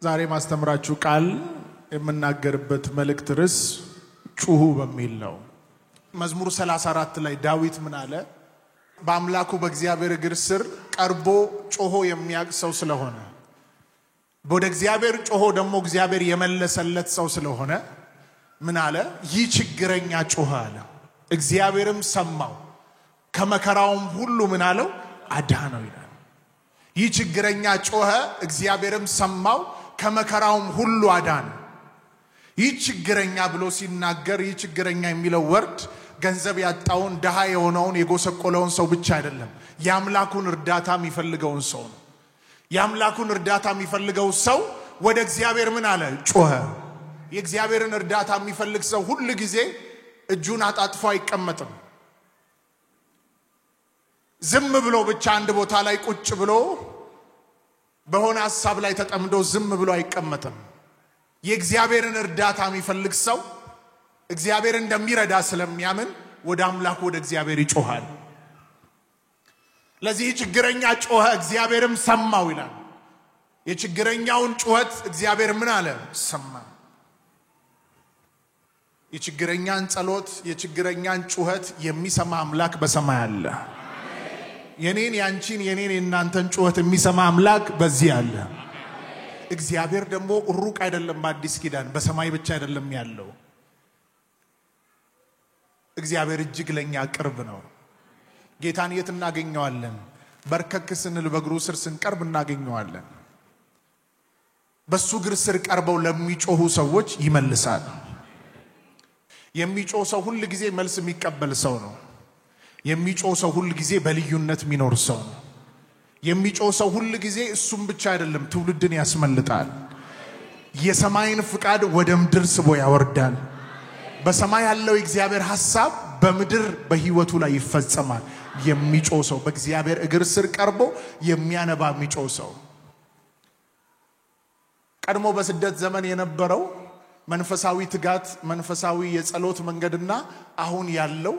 ዛሬ ማስተምራችሁ ቃል የምናገርበት መልእክት ርዕስ ጩሁ በሚል ነው። መዝሙር 34 ላይ ዳዊት ምን አለ? በአምላኩ በእግዚአብሔር እግር ስር ቀርቦ ጮሆ የሚያውቅ ሰው ስለሆነ ወደ እግዚአብሔር ጮሆ ደግሞ እግዚአብሔር የመለሰለት ሰው ስለሆነ ምን አለ? ይህ ችግረኛ ጮኸ አለ፣ እግዚአብሔርም ሰማው፣ ከመከራውም ሁሉ ምን አለው? አዳነው ይላል። ይህ ችግረኛ ጮኸ፣ እግዚአብሔርም ሰማው፣ ከመከራውም ሁሉ አዳነው። ይህ ችግረኛ ብሎ ሲናገር ይህ ችግረኛ የሚለው ወርድ ገንዘብ ያጣውን ደሃ የሆነውን የጎሰቆለውን ሰው ብቻ አይደለም፣ የአምላኩን እርዳታ የሚፈልገውን ሰው ነው። የአምላኩን እርዳታ የሚፈልገው ሰው ወደ እግዚአብሔር ምን አለ? ጮኸ። የእግዚአብሔርን እርዳታ የሚፈልግ ሰው ሁሉ ጊዜ እጁን አጣጥፎ አይቀመጥም። ዝም ብሎ ብቻ አንድ ቦታ ላይ ቁጭ ብሎ በሆነ ሐሳብ ላይ ተጠምዶ ዝም ብሎ አይቀመጥም። የእግዚአብሔርን እርዳታ የሚፈልግ ሰው እግዚአብሔር እንደሚረዳ ስለሚያምን ወደ አምላኩ ወደ እግዚአብሔር ይጮሃል። ለዚህ ችግረኛ ጮኸ፣ እግዚአብሔርም ሰማው ይላል። የችግረኛውን ጩኸት እግዚአብሔር ምን አለ? ሰማ። የችግረኛን ጸሎት የችግረኛን ጩኸት የሚሰማ አምላክ በሰማይ አለ። የኔን ያንቺን የኔን የናንተን ጩኸት የሚሰማ አምላክ በዚህ አለ። እግዚአብሔር ደግሞ ሩቅ አይደለም። በአዲስ ኪዳን በሰማይ ብቻ አይደለም ያለው። እግዚአብሔር እጅግ ለኛ ቅርብ ነው። ጌታን የት እናገኘዋለን? በርከክ ስንል በእግሩ ስር ስንቀርብ እናገኘዋለን። በሱ እግር ስር ቀርበው ለሚጮሁ ሰዎች ይመልሳል። የሚጮህ ሰው ሁሉ ጊዜ መልስ የሚቀበል ሰው ነው። የሚጮህ ሰው ሁሉ ጊዜ በልዩነት የሚኖር ሰው ነው። የሚጮህ ሰው ሁሉ ጊዜ እሱም ብቻ አይደለም ትውልድን ያስመልጣል። የሰማይን ፍቃድ ወደ ምድር ስቦ ያወርዳል። በሰማይ ያለው የእግዚአብሔር ሐሳብ በምድር በህይወቱ ላይ ይፈጸማል። የሚጮህ ሰው በእግዚአብሔር እግር ስር ቀርቦ የሚያነባ የሚጮህ ሰው ቀድሞ በስደት ዘመን የነበረው መንፈሳዊ ትጋት መንፈሳዊ የጸሎት መንገድና አሁን ያለው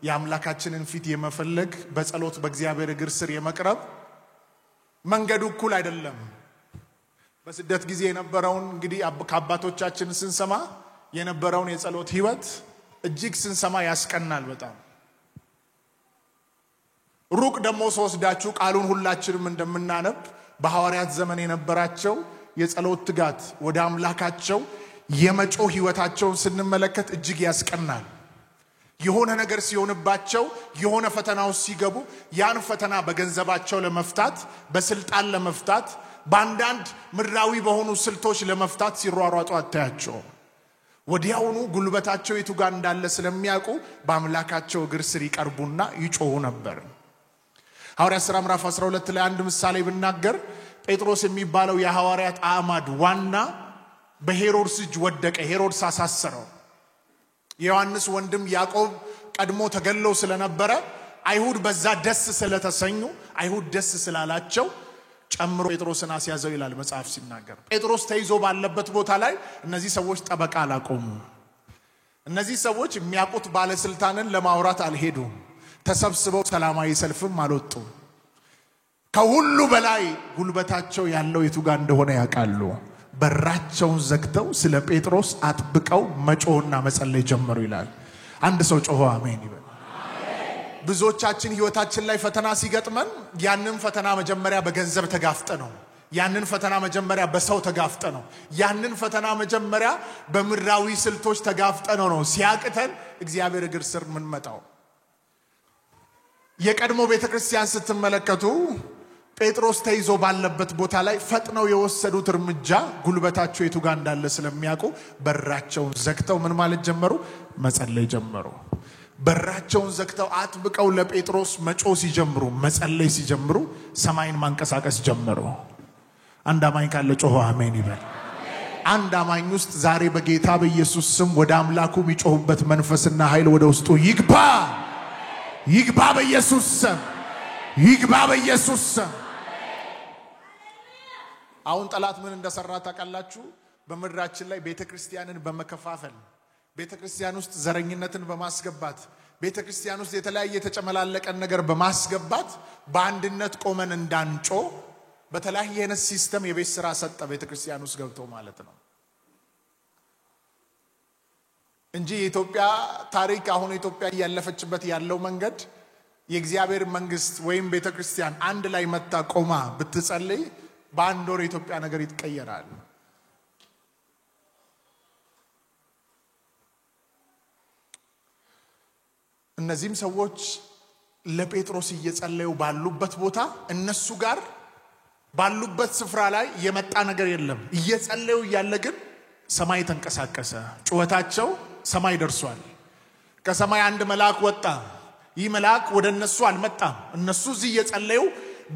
የአምላካችንን ፊት የመፈለግ በጸሎት በእግዚአብሔር እግር ስር የመቅረብ መንገዱ እኩል አይደለም። በስደት ጊዜ የነበረውን እንግዲህ ከአባቶቻችን ስንሰማ የነበረውን የጸሎት ህይወት እጅግ ስንሰማ ያስቀናል በጣም። ሩቅ ደግሞ ወስዳችሁ ቃሉን ሁላችንም እንደምናነብ በሐዋርያት ዘመን የነበራቸው የጸሎት ትጋት ወደ አምላካቸው የመጮህ ህይወታቸውን ስንመለከት እጅግ ያስቀናል። የሆነ ነገር ሲሆንባቸው የሆነ ፈተናው ሲገቡ ያን ፈተና በገንዘባቸው ለመፍታት በስልጣን ለመፍታት በአንዳንድ ምድራዊ በሆኑ ስልቶች ለመፍታት ሲሯሯጡ አታያቸው። ወዲያውኑ ጉልበታቸው የቱ ጋር እንዳለ ስለሚያውቁ በአምላካቸው እግር ስር ይቀርቡና ይጮሁ ነበር። ሐዋርያት ሥራ ምዕራፍ 12 ላይ አንድ ምሳሌ ብናገር ጴጥሮስ የሚባለው የሐዋርያት አዕማድ ዋና በሄሮድስ እጅ ወደቀ። ሄሮድስ አሳሰረው። የዮሐንስ ወንድም ያዕቆብ ቀድሞ ተገለው ስለነበረ አይሁድ በዛ ደስ ስለተሰኙ አይሁድ ደስ ስላላቸው ጨምሮ ጴጥሮስን አስያዘው ይላል መጽሐፍ ሲናገር። ጴጥሮስ ተይዞ ባለበት ቦታ ላይ እነዚህ ሰዎች ጠበቃ አላቆሙ። እነዚህ ሰዎች የሚያውቁት ባለስልጣንን ለማውራት አልሄዱም። ተሰብስበው ሰላማዊ ሰልፍም አልወጡ። ከሁሉ በላይ ጉልበታቸው ያለው የቱ ጋር እንደሆነ ያውቃሉ። በራቸውን ዘግተው ስለ ጴጥሮስ አጥብቀው መጮህና መጸለይ ጀመሩ ይላል። አንድ ሰው ጮሆ አሜን ይበል። ብዙዎቻችን ህይወታችን ላይ ፈተና ሲገጥመን ያንን ፈተና መጀመሪያ በገንዘብ ተጋፍጠ ነው። ያንን ፈተና መጀመሪያ በሰው ተጋፍጠ ነው። ያንን ፈተና መጀመሪያ በምድራዊ ስልቶች ተጋፍጠ ነው ሲያቅተን እግዚአብሔር እግር ስር ምን መጣው። የቀድሞ ቤተክርስቲያን ስትመለከቱ ጴጥሮስ ተይዞ ባለበት ቦታ ላይ ፈጥነው የወሰዱት እርምጃ ጉልበታቸው የቱ ጋር እንዳለ ስለሚያውቁ በራቸውን ዘግተው ምን ማለት ጀመሩ? መጸለይ ጀመሩ። በራቸውን ዘግተው አጥብቀው ለጴጥሮስ መጮህ ሲጀምሩ መጸለይ ሲጀምሩ ሰማይን ማንቀሳቀስ ጀመሩ። አንድ አማኝ ካለ ጮሆ አሜን ይበል። አንድ አማኝ ውስጥ ዛሬ በጌታ በኢየሱስ ስም ወደ አምላኩ የሚጮህበት መንፈስና ኃይል ወደ ውስጡ ይግባ። ይግባ በኢየሱስ ስም። ይግባ በኢየሱስ ስም። አሁን ጠላት ምን እንደሰራ ታውቃላችሁ? በመድራችን ላይ ቤተክርስቲያንን በመከፋፈል ቤተክርስቲያን ውስጥ ዘረኝነትን በማስገባት ቤተክርስቲያን ውስጥ የተለያየ የተጨመላለቀ ነገር በማስገባት በአንድነት ቆመን እንዳንጮ በተለያየ አይነት ሲስተም የቤት ስራ ሰጠ ቤተክርስቲያን ውስጥ ገብቶ ማለት ነው እንጂ የኢትዮጵያ ታሪክ አሁን ኢትዮጵያ ያለፈችበት ያለው መንገድ የእግዚአብሔር መንግስት ወይም ቤተክርስቲያን አንድ ላይ መጣ ቆማ ብትጸልይ በአንድ ወር ኢትዮጵያ ነገር ይቀየራል እነዚህም ሰዎች ለጴጥሮስ እየጸለዩ ባሉበት ቦታ እነሱ ጋር ባሉበት ስፍራ ላይ የመጣ ነገር የለም እየጸለዩ ያለ ግን ሰማይ ተንቀሳቀሰ ጩኸታቸው ሰማይ ደርሷል ከሰማይ አንድ መልአክ ወጣ ይህ መልአክ ወደ እነሱ አልመጣም እነሱ እዚህ እየጸለዩ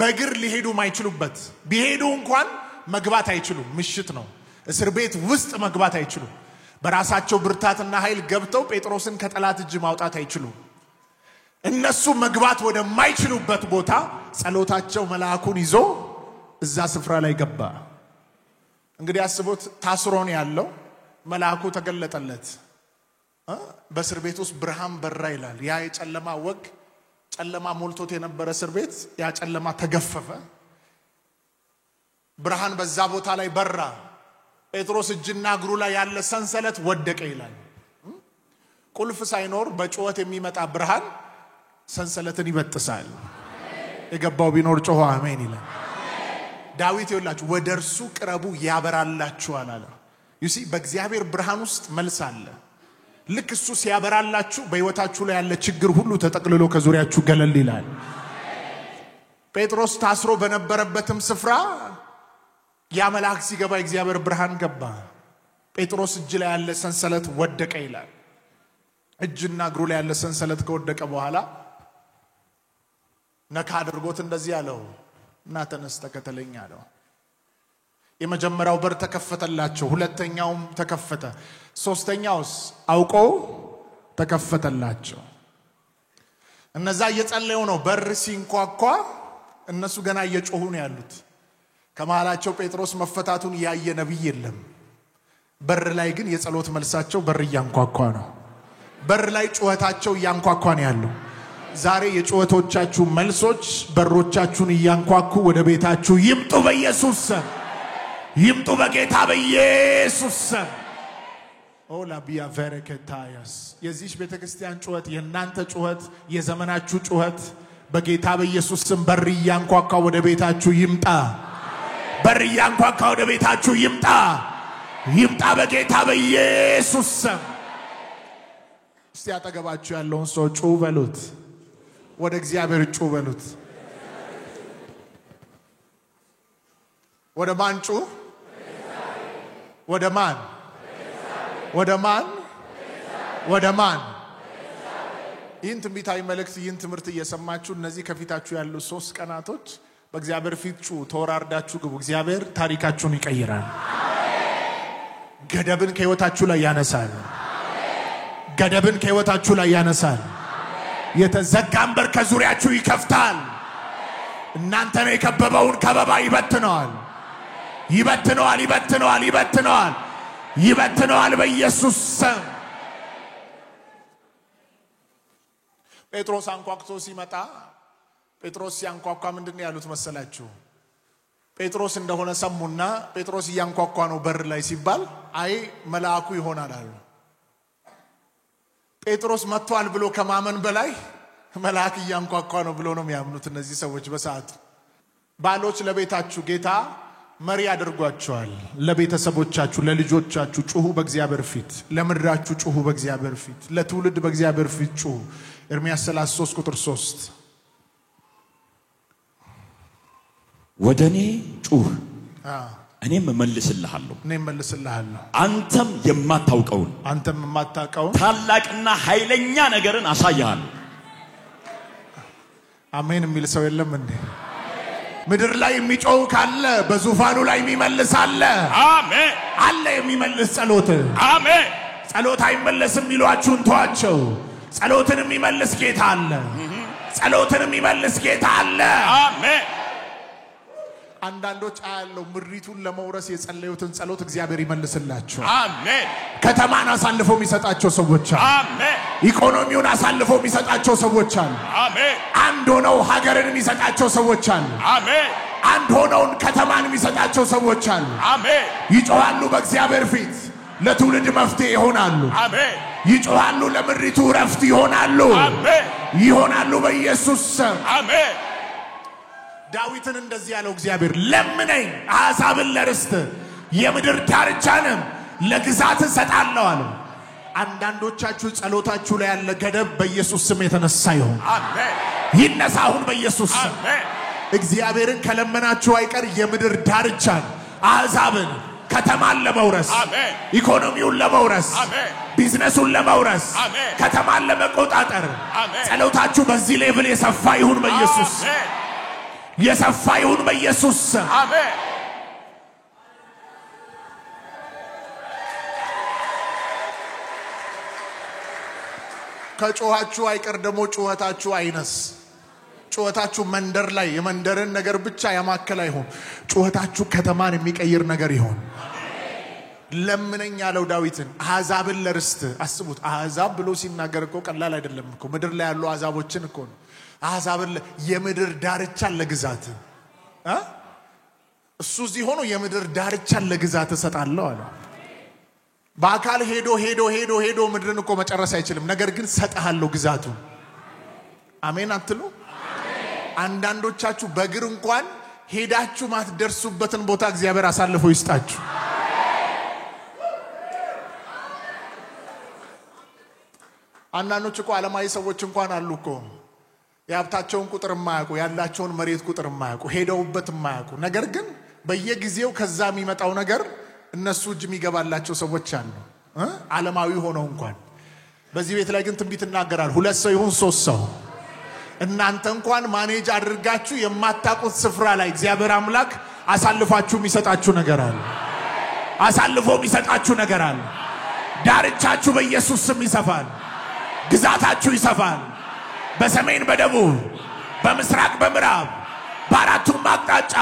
በእግር ሊሄዱ ማይችሉበት ቢሄዱ እንኳን መግባት አይችሉም ምሽት ነው እስር ቤት ውስጥ መግባት አይችሉም በራሳቸው ብርታትና ኃይል ገብተው ጴጥሮስን ከጠላት እጅ ማውጣት አይችሉም እነሱ መግባት ወደ ማይችሉበት ቦታ ጸሎታቸው መልአኩን ይዞ እዛ ስፍራ ላይ ገባ እንግዲህ አስቡት ታስሮን ያለው መልአኩ ተገለጠለት በእስር ቤት ውስጥ ብርሃን በራ ይላል ያ የጨለማ ወግ ጨለማ ሞልቶት የነበረ እስር ቤት ያ ጨለማ ተገፈፈ ብርሃን በዛ ቦታ ላይ በራ ጴጥሮስ እጅና እግሩ ላይ ያለ ሰንሰለት ወደቀ ይላል ቁልፍ ሳይኖር በጩኸት የሚመጣ ብርሃን ሰንሰለትን ይበጥሳል የገባው ቢኖር ጮህ አሜን ይላል ዳዊት ይላችሁ ወደርሱ ቅረቡ ያበራላችኋል አለ you see በእግዚአብሔር ብርሃን ውስጥ መልስ አለ ልክ እሱ ሲያበራላችሁ በህይወታችሁ ላይ ያለ ችግር ሁሉ ተጠቅልሎ ከዙሪያችሁ ገለል ይላል ጴጥሮስ ታስሮ በነበረበትም ስፍራ ያ መልአክ ሲገባ እግዚአብሔር ብርሃን ገባ ጴጥሮስ እጅ ላይ ያለ ሰንሰለት ወደቀ ይላል እጅና እግሩ ላይ ያለ ሰንሰለት ከወደቀ በኋላ ነካ አድርጎት እንደዚህ ያለው እና ተነስ ተከተለኝ አለው የመጀመሪያው በር ተከፈተላቸው ሁለተኛውም ተከፈተ ሶስተኛውስ አውቆ ተከፈተላቸው እነዛ እየጸለዩ ነው በር ሲንኳኳ እነሱ ገና እየጮሁ ነው ያሉት ከመሃላቸው ጴጥሮስ መፈታቱን ያየ ነብይ የለም በር ላይ ግን የጸሎት መልሳቸው በር ያንኳኳ ነው በር ላይ ጩኸታቸው ያንኳኳ ነው ያለው ዛሬ የጩኸቶቻችሁ መልሶች በሮቻችሁን ያንኳኩ ወደ ቤታችሁ ይምጡ በኢየሱስ ስም ይምጡ በጌታ በኢየሱስ ስም ኦላ ቢያ ቨረከታያስ የዚህ ቤተክርስቲያን ጩኸት የናንተ ጩኸት የዘመናችሁ ጩኸት በጌታ በኢየሱስ ስም በር ያንኳኳ ወደ ቤታችሁ ይምጣ በር ያንኳኳ ወደ ቤታችሁ ይምጣ ይምጣ በጌታ በኢየሱስ ስም እስቲ አጠገባችሁ ያለውን ሰው ጩህ በሉት ወደ እግዚአብሔር ጩህ በሉት ወደ ማን ጩህ ወደ ማን ወደ ማን ወደ ማን ይህን ትንቢታዊ መልእክት ይህን ትምህርት እየሰማችሁ እነዚህ ከፊታችሁ ያሉ 3 ቀናቶች በእግዚአብሔር ፊት ጩህ ተወራርዳችሁ ግቡ እግዚአብሔር ታሪካችሁን ይቀይራል ገደብን ከህይወታችሁ ላይ ያነሳል ገደብን ከህይወታችሁ ላይ ያነሳል የተዘጋን በር ከዙሪያችሁ ይከፍታል እናንተ ነው የከበበውን ከበባ ይበትነዋል ይበትነዋል ይበትነዋል ይበትነዋል ይበትነዋል በኢየሱስ ስም ጴጥሮስ አንኳኩቶ ሲመጣ ጴጥሮስ ሲያንኳኳ ምንድነው ያሉት መሰላችሁ ጴጥሮስ እንደሆነ ሰሙና ጴጥሮስ ያንኳኳ ነው በር ላይ ሲባል አይ መልአኩ ይሆናል አሉ ጴጥሮስ መጥቷል ብሎ ከማመን በላይ መልአክ ያንኳኳ ነው ብሎ ነው የሚያምኑት እነዚህ ሰዎች በሰዓቱ ባሎች ለቤታችሁ ጌታ መሪ አድርጓቸዋል ለቤተሰቦቻችሁ ለልጆቻችሁ ጩሁ በእግዚአብሔር ፊት ለምድራችሁ ጩሁ በእግዚአብሔር ፊት ለትውልድ በእግዚአብሔር ፊት ጩሁ ኤርምያስ 33 ቁጥር 3 ወደኔ ጩህ እኔም መልስልሃለሁ አንተም የማታውቀውን ታላቅና ኃይለኛ ነገርን አሳያለሁ አሜን የሚል ሰው የለም እንዴ ምድር ላይ የሚጮህ ካለ በዙፋኑ ላይ የሚመልስ አለ አሜን አለ የሚመልስ ጸሎት አሜን ጸሎት አይመለስም ይሏችሁን ተዋቸው ጸሎትን የሚመልስ ጌታ አለ ጸሎትን የሚመልስ ጌታ አለ አሜን አንዳንዶች አያለው ምድሪቱን ለመውረስ የጸለዩትን ጸሎት እግዚአብሔር ይመልስላቸው አሜን ከተማን አሳልፎ የሚሰጣቸው ሰዎች አሉ አሜን ኢኮኖሚውን አሳልፎ የሚሰጣቸው ሰዎች አሉ አሜን አንድ ሆነው ሀገርን የሚሰጣቸው ሰዎች አሉ አሜን አንድ ሆነውን ከተማን የሚሰጣቸው ሰዎች አሉ። አሜን። ይጮሃሉ በእግዚአብሔር ፊት ለትውልድ መፍትሄ ይሆናሉ። አሜን። ይጮሃሉ ለምድሪቱ ረፍት ይሆናሉ። አሜን። ይሆናሉ በኢየሱስ ስም። አሜን። ዳዊትን እንደዚህ ያለው እግዚአብሔር ለምነኝ አሕዛብን ለርስት የምድር ዳርቻንም ለግዛት ሰጣለሁ አለ። አንዳንዶቻችሁ ጸሎታችሁ ላይ ያለ ገደብ በኢየሱስ ስም የተነሳ ይሁን። አሜን። ይነሳ አሁን በኢየሱስ ስም። አሜን። እግዚአብሔርን ከለመናችሁ አይቀር የምድር ዳርቻን አሕዛብን ከተማን ለመውረስ አሜን። ኢኮኖሚውን ለመውረስ አሜን። ቢዝነሱን ለመውረስ አሜን። ከተማን ለመቆጣጠር አሜን። ጸሎታችሁ በዚህ ሌቭል የሰፋ ይሁን በኢየሱስ አሜን። የሰፋ ይሁን በኢየሱስ ስም። አሜን። ከጮኻችሁ አይቀር ደግሞ ጩኸታችሁ አይነስ። ጩኸታችሁ መንደር ላይ የመንደርን ነገር ብቻ ያማከለ አይሁን። ጩኸታችሁ ከተማን የሚቀይር ነገር ይሁን። ለምነኝ ያለው ዳዊትን አሕዛብን ለርስት አስቡት። አሕዛብ ብሎ ሲናገር እኮ ቀላል አይደለም እኮ ምድር ላይ ያሉ አሕዛቦችን እኮ ነው። አሕዛብን የምድር ዳርቻን ለግዛት እሱ እዚህ ሆኖ የምድር ዳርቻን ለግዛት እሰጣለሁ አለ። በአካል ሄዶ ምድርን እኮ መጨረስ አይችልም። ነገር ግን ሰጣለሁ ግዛቱን። አሜን አትሉ? አንዳንዶቻችሁ በእግር እንኳን ሄዳችሁ ማትደርሱበትን ቦታ እግዚአብሔር አሳልፎ ይስጣችሁ። አንዳንዶች እኮ ዓለማዊ ሰዎች እንኳን አሉ እኮ የሀብታቸውን ቁጥር የማያውቁ ያላቸውን መሬት ቁጥር የማያውቁ ሄደውበት የማያውቁ ነገር ግን በየጊዜው ከዛ የሚመጣው ነገር እነሱ እጅ የሚገባላቸው ሰዎች አሉ። ዓለማዊ ሆነው እንኳን በዚህ ቤት ላይ ግን ትንቢት እናገራል። 2 ሰው ይሁን 3 ሰው እናንተ እንኳን ማኔጅ አድርጋችሁ የማታውቁት ስፍራ ላይ እግዚአብሔር አምላክ አሳልፋችሁ የሚሰጣችሁ ነገር አለ። አሳልፎ የሚሰጣችሁ ነገር አለ። ዳርቻችሁ በኢየሱስ ስም ይሰፋል። ግዛታችሁ ይሰፋል። በሰሜን በደቡብ በምስራቅ በምዕራብ በአራቱም አቅጣጫ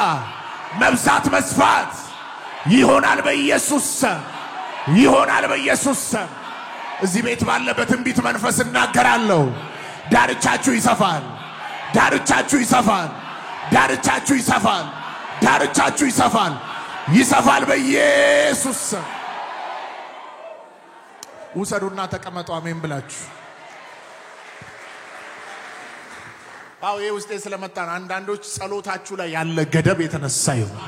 መብዛት መስፋት ይሆናል በኢየሱስ ስም። ይሆናል በኢየሱስ ስም። እዚህ ቤት ባለ በትንቢት መንፈስ እናገራለሁ። ዳርቻችሁ ይሰፋል። ዳርቻችሁ ይሰፋል። ዳርቻችሁ ይሰፋል። ዳርቻችሁ ይሰፋል። ይሰፋል በኢየሱስ ስም። ውሰዱና ተቀመጡ። አሜን ብላችሁ አው የውስጤ ስለመጣን አንዳንዶች ጸሎታችሁ ላይ ያለ ገደብ የተነሳ ይሁን።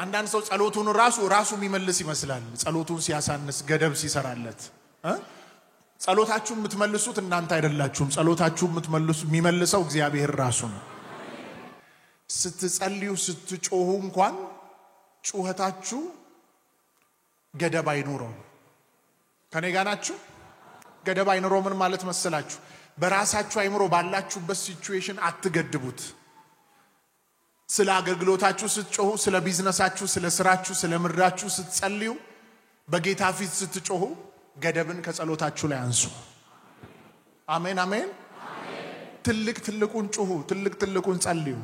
አንዳንድ ሰው ጸሎቱን ራሱ የሚመልስ ይመስላል። ጸሎቱን ሲያሳንስ ገደብ ሲሰራለት ጸሎታችሁን የምትመልሱት እናንተ አይደላችሁም። ጸሎታችሁን የሚመልሰው እግዚአብሔር ራሱ ነው። ስትጸልዩ ስትጮሁ እንኳን ጩኸታችሁ ገደብ አይኖረው። ከኔ ጋር ናችሁ? ገደብ አይኖረው ምን ማለት መሰላችሁ? በራሳችሁ አይምሮ ባላችሁበት ሲቹዌሽን አትገድቡት። ስለ አገልግሎታችሁ ስትጮሁ፣ ስለ ቢዝነሳችሁ፣ ስለ ስራችሁ፣ ስለ ምድራችሁ ስትጸልዩ፣ በጌታ ፊት ስትጮሁ ገደብን ከጸሎታችሁ ላይ አንሱ። አሜን አሜን። ትልቁን ጮሁ፣ ትልቁን ጸልዩ።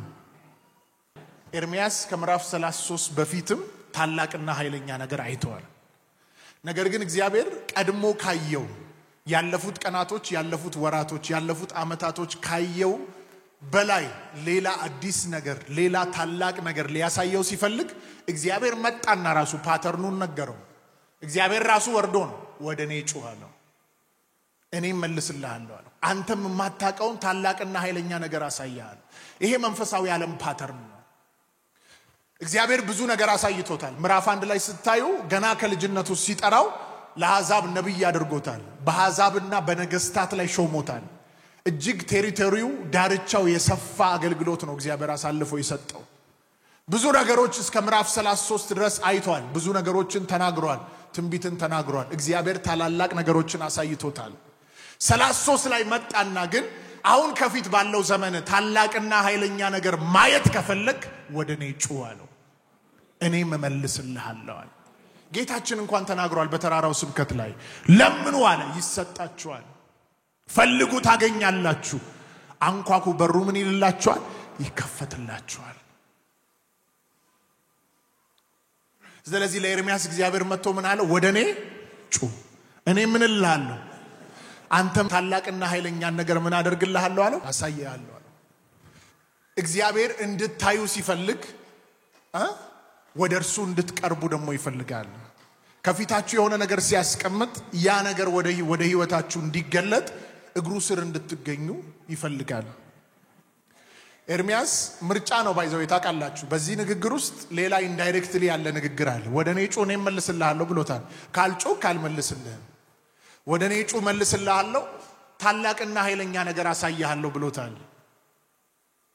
ኤርሚያስ ከምዕራፍ 33 በፊትም ታላቅና ኃይለኛ ነገር አይተዋል። ነገር ግን እግዚአብሔር ቀድሞ ካየው ያለፉት ቀናቶች፣ ያለፉት ወራቶች፣ ያለፉት አመታቶች ካየው በላይ ሌላ አዲስ ነገር፣ ሌላ ታላቅ ነገር ሊያሳየው ሲፈልግ እግዚአብሔር መጣና ራሱ ፓተርኑን ነገረው። እግዚአብሔር ራሱ ወርዶ ነው ወደኔ ጮሃለሁ እኔም መልስልሃለሁ አለው። አንተም የማታውቀውን ታላቅና ኃይለኛ ነገር አሳያለሁ። ይሄ መንፈሳዊ ዓለም ፓተርን ነው። እግዚአብሔር ብዙ ነገር አሳይቶታል። ምዕራፍ 1 ላይ ስታዩ ገና ከልጅነቱ ሲጠራው ለአሕዛብ ነብይ አድርጎታል። በአሕዛብና በነገስታት ላይ ሾሞታል። እጅግ ቴሪቶሪው ዳርቻው የሰፋ አገልግሎት ነው እግዚአብሔር አሳልፎ የሰጠው። ብዙ ነገሮች እስከ ምዕራፍ 33 ድረስ አይቷል። ብዙ ነገሮችን ተናግሯል። ትንቢትን ተናግሯል። እግዚአብሔር ታላላቅ ነገሮችን አሳይቶታል። 33 ላይ መጣና ግን አሁን ከፊት ባለው ዘመን ታላቅና ኃይለኛ ነገር ማየት ከፈለክ ወደኔ ጩህ አለው። እኔም እመልስልሃለሁ አለ። ጌታችን እንኳን ተናግሯል በተራራው ስብከት ላይ ለምኑ አለ ይሰጣችኋል፣ ፈልጉ ታገኛላችሁ፣ አንኳኩ በሩ ምን ይልላችኋል ይከፈትላችኋል። ስለዚህ ለኤርሚያስ እግዚአብሔር መጥቶ ምን አለ? ወደኔ ጩህ እኔ ምን እልሃለሁ፣ አንተም ታላቅና ኃይለኛ ነገር ምን አደርግልሃለሁ አለው፣ አሳይሃለሁ አለው። እግዚአብሔር እንድታዩ ሲፈልግ ወደ እርሱ እንድትቀርቡ ደግሞ ይፈልጋል ከፊታችሁ የሆነ ነገር ሲያስቀምጥ ያ ነገር ወደ ህይወታችሁ እንዲገለጥ እግሩ ስር እንድትገኙ ይፈልጋል ኤርሚያስ ምርጫ ነው ባይዘው የታቃላችሁ በዚህ ንግግር ውስጥ ሌላ ኢንዳይሬክትሊ ያለ ንግግር አለ ወደኔ ጩህ እኔ መልስልሃለሁ ብሎታል ካልጮህ ካልመልስልህ ወደኔ ጩህ መልስልሃለሁ ታላቅና ኃይለኛ ነገር አሳያለሁ ብሎታል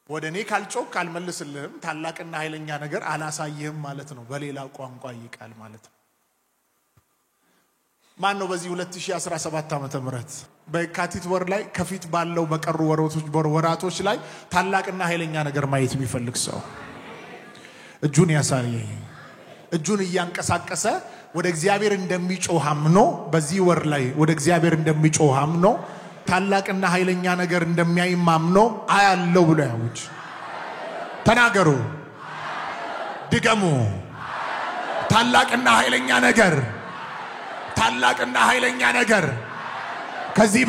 ወደኔ ካልጮህ ካልመልስልህም ታላቅና ኃይለኛ ነገር አላሳየህም ማለት ነው በሌላ ቋንቋ ይቃል ማለት ነው ማን ነው በዚህ 2017 ዓመተ ምህረት በካቲት ወር ላይ ከፊት ባለው በቀሩ ወራቶች ላይ ታላቅና ኃይለኛ ነገር ማየት የሚፈልግ ሰው እጁን ያሳይ እጁን ያንቀሳቀሰ ወደ እግዚአብሔር እንደሚጮህ አምኖ በዚህ ወር ላይ ወደ እግዚአብሔር እንደሚጮህ አምኖ ታላቅና ኃይለኛ ነገር እንደሚያይማምኖ አያለው ብሎ ያውጅ ተናገሩ ድገሙ ታላቅና ኃይለኛ ነገር ታላቅና ኃይለኛ ነገር ከዚህ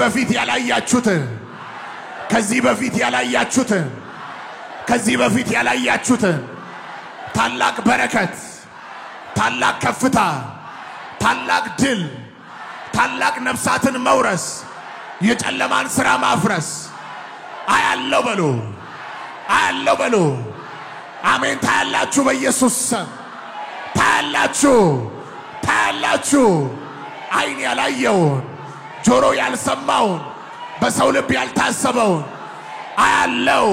በፊት ያላያችሁት ታላቅ በረከት ታላቅ ከፍታ ታላቅ ድል ታላቅ ነፍሳትን መውረስ የጨለማን ሥራ ማፍረስ አያለው በሉ አሜን ታያላችሁ በኢየሱስ ስም ታያላችሁ አይን ያላየውን ጆሮ ያልሰማውን በሰው ልብ ያልታሰበውን አያለው